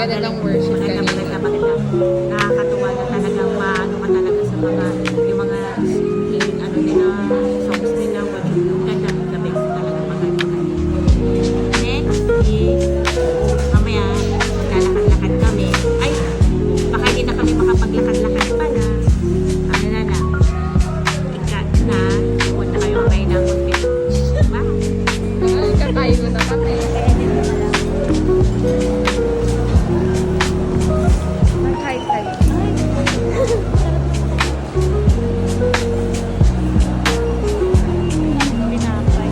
Magandang worship Maganda, kanina. maganda, maganda. Nakakatuwa na talagang maano ka talaga sa mga, yung mga, ano nila, songs nila, worship. Ganda, the best talaga, maganda. Next is, mamaya, lalakad-lakad kami. Ay, baka hindi na kami makapaglakad-lakad pala. Ano na lang, ikat na, punta kayo kayo ng hotel. Diba? Ay, katayo na kami. Mag-hi tayo. Pinapay.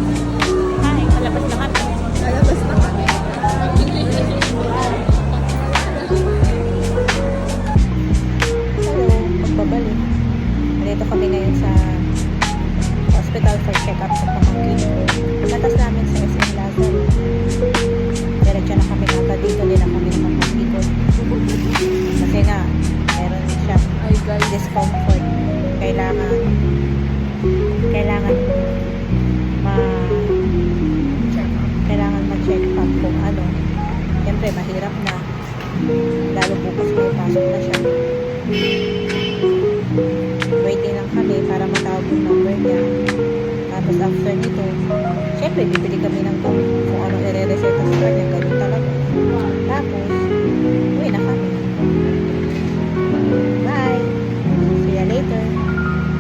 Hi, palabas na kami. Lalabas na kami. Hello, magbabalik. Dito kami ngayon sa hospital for check-up sa pamangkin ko. Pagkatas namin sa SM Lazaro. Diretso na kami agad dito. Hindi na kami nakapag-ikot. Kasi nga, meron siya Ay, guys. discomfort. Kailangan ma kailangan ma-check up kung ano. Siyempre, mahirap na. Lalo bukas may pasok na siya. Waiting lang kami para matawag yung number niya. Tapos after nito, syempre bibili kami ng gamot kung ano i-reseta sa kanya, ganun talaga. Tapos, uwi na kami. Bye! See you later!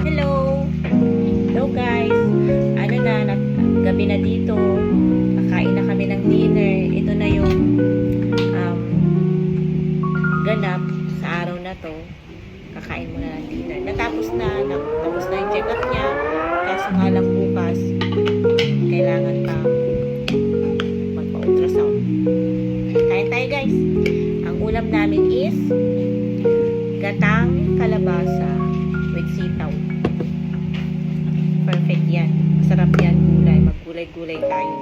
Hello! Hello guys! Ano na, gabi na dito. Kakain na kami ng dinner. Ito na yung ganap sa araw na to. Kakain muna ng dinner. Tapos na yung check-up niya. Kaso nga lang bukas, kailangan pa magpa-ultrasound. Kain tayo guys. Ang ulam namin is gatang kalabasa with sitaw. Perfect yan. Masarap yan gulay. Maggulay-gulay tayo.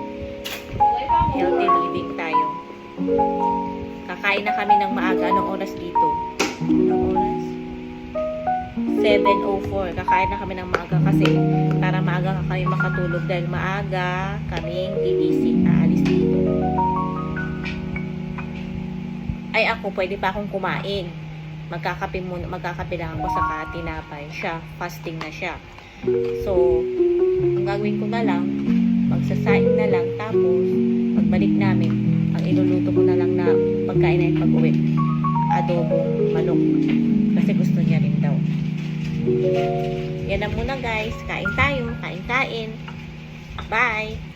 Healthy living tayo. Kakain na kami ng maaga. Anong oras dito? Anong oras? 7:04. Kakain na kami ng maaga kasi para maaga kami makatulog dahil maaga kaming i-visit. Aalis dito. Ay ako, pwede pa akong kumain. Magkakape lang ako sa tinapay. Siya, fasting na siya. So, ang gagawin ko na lang, magsasaing na lang, tapos pagbalik namin, ang iluluto ko na lang na pagkain na yung pag-uwi. Adobong manok. Kasi gusto niya rin daw. Yan na muna guys. Kain tayo. Kain. Bye!